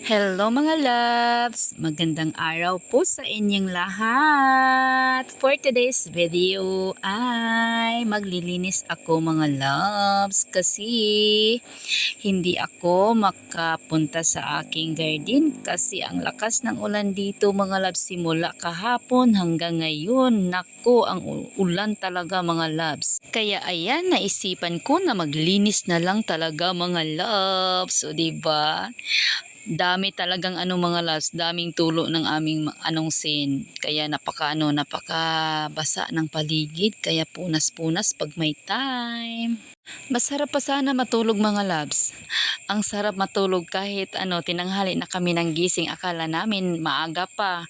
Hello mga loves! Magandang araw po sa inyong lahat! For today's video ay maglilinis ako mga loves kasi hindi ako makapunta sa aking garden kasi ang lakas ng ulan dito mga loves simula kahapon hanggang ngayon. Nako, ang ulan talaga mga loves. Kaya ayan, naisipan ko na maglinis na lang talaga mga loves. O diba? Dami talagang mga loves, daming tulo ng aming sin. Kaya napaka basa ng paligid, kaya punas-punas pag may time. Masarap pa sana matulog mga loves. Ang sarap matulog kahit tinanghali na kami ng gising, akala namin maaga pa.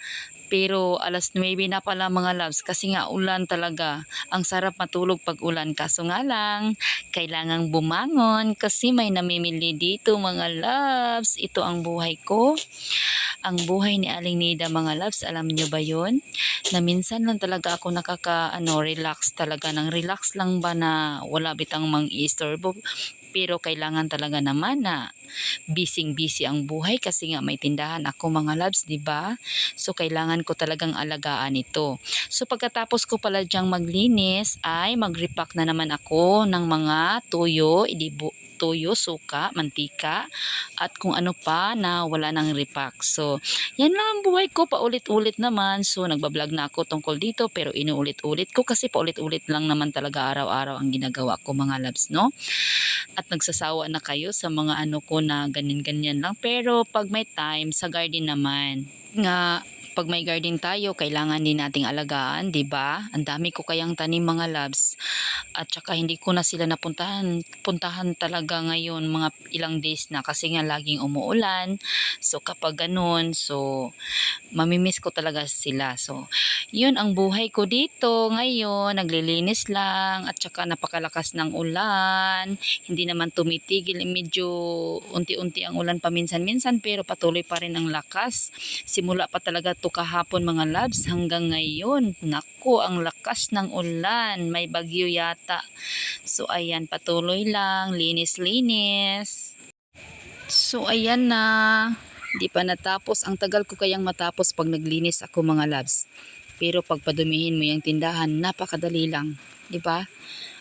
Pero alas 9 na pala mga loves kasi nga ulan talaga. Ang sarap matulog pag ulan, kaso nga lang kailangang bumangon kasi may namimili dito mga loves. Ito ang buhay ko. Ang buhay ni Aling Nida mga loves, alam nyo ba yon? Na minsan lang talaga ako relax talaga, ng relax lang ba na wala bitang mang-istorbo. Pero kailangan talaga naman na busy ang buhay kasi nga may tindahan ako mga loves, 'di ba? So kailangan ko talagang alagaan ito. So pagkatapos ko pala diyang maglinis ay mag-repack na naman ako ng mga tuyo, suka, mantika, at kung ano pa na wala nang repack. So, yan lang ang buhay ko, paulit-ulit naman. So, nagbablog na ako tungkol dito pero inuulit-ulit ko kasi paulit-ulit lang naman talaga araw-araw ang ginagawa ko mga loves, no? At nagsasawa na kayo sa mga ko na ganyan-ganyan lang. Pero pag may time, sa garden naman, nga pag may garden tayo, kailangan din nating alagaan, 'di ba? Ang dami ko kayang tanim mga loves. At saka hindi ko na sila puntahan talaga ngayon mga ilang days na kasi nga laging umuulan. So kapag ganun, so mamimiss ko talaga sila. So yun ang buhay ko dito ngayon, naglilinis lang at saka napakalakas ng ulan. Hindi naman tumitigil, medyo unti-unti ang ulan paminsan-minsan pero patuloy pa rin ang lakas. Simula pa talaga to kahapon mga loves hanggang ngayon. Nako, ang lakas ng ulan, may bagyo yata. So ayan, patuloy lang, linis-linis. So ayan na, di pa natapos. Ang tagal ko kayang matapos pag naglinis ako mga loves. Pero pag padumihin mo yung tindahan, napakadali lang, di ba?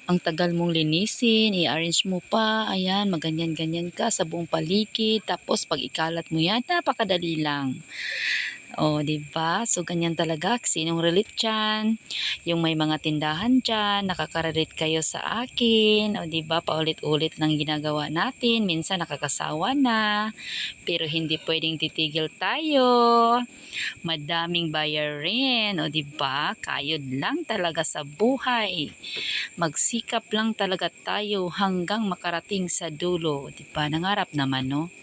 Ang tagal mong linisin, i-arrange mo pa, ayan, maganyan-ganyan ka sa buong paligid. Tapos pag ikalat mo yan, napakadali lang. O, di ba? So, ganyan talaga. Sinong relate dyan? Yung may mga tindahan dyan, nakaka-relate kayo sa akin. O, di ba? Paulit-ulit lang ginagawa natin. Minsan nakakasawa na. Pero hindi pwedeng titigil tayo. Madaming bayarin. O, di ba? Kayod lang talaga sa buhay. Magsikap lang talaga tayo hanggang makarating sa dulo. Di ba? Nangarap naman, no?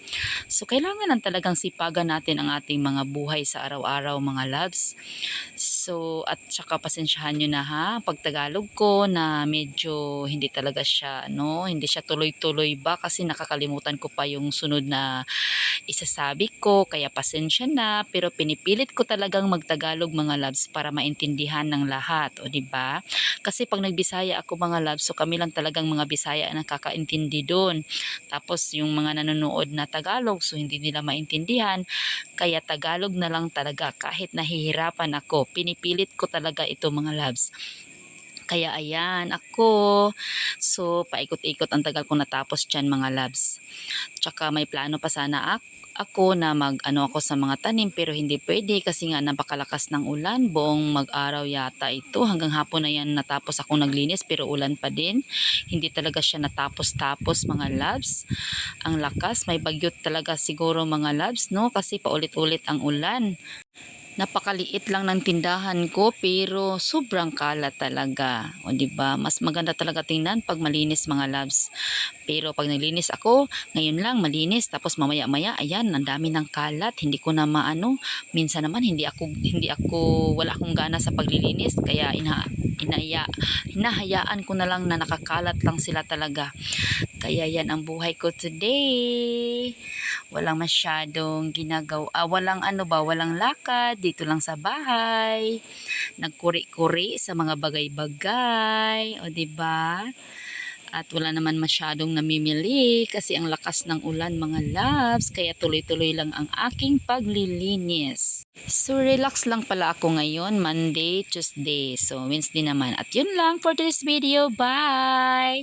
So, kailangan lang talagang sipagan natin ang ating mga buhay sa araw-araw mga loves. So, at saka pasensyahan nyo na ha, pag Tagalog ko na medyo hindi talaga siya, hindi siya tuloy-tuloy ba kasi nakakalimutan ko pa yung sunod na isasabi ko, kaya pasensya na, pero pinipilit ko talagang magtagalog mga loves para maintindihan ng lahat, o di ba? Kasi pag nagbisaya ako mga loves, so kami lang talagang mga Bisaya ang nakakaintindi doon. Tapos yung mga nanonood na Tagalog, so hindi nila maintindihan, kaya Tagalog na lang talaga kahit nahihirapan ako. Pinipilit ko talaga ito mga loves. Kaya ayan, ako. So, paikot-ikot ang tagal ko natapos dyan mga loves. Tsaka may plano pa sana ako na ako sa mga tanim pero hindi pwede kasi nga napakalakas ng ulan. Buong mag-araw yata ito. Hanggang hapon na yan natapos akong naglinis pero ulan pa din. Hindi talaga siya natapos-tapos mga loves. Ang lakas, may bagyo talaga siguro mga loves, no? Kasi paulit-ulit ang ulan. Napakaliit lang ng tindahan ko pero sobrang kalat talaga. O di ba? Mas maganda talaga tingnan pag malinis mga loves. Pero pag naglinis ako, ngayon lang malinis tapos mamaya-maya ayan, ang dami ng kalat, hindi ko na maano. Minsan naman wala akong gana sa paglilinis kaya hinahayaan ko na lang na nakakalat lang sila talaga. Kaya yan ang buhay ko today. Walang masyadong walang lakad dito lang sa bahay. Nagkuri-kuri sa mga bagay-bagay, o di ba? At wala naman masyadong namimili kasi ang lakas ng ulan mga loves. Kaya tuloy-tuloy lang ang aking paglilinis. So relax lang pala ako ngayon, Monday, Tuesday. So Wednesday naman. At yun lang for this video. Bye!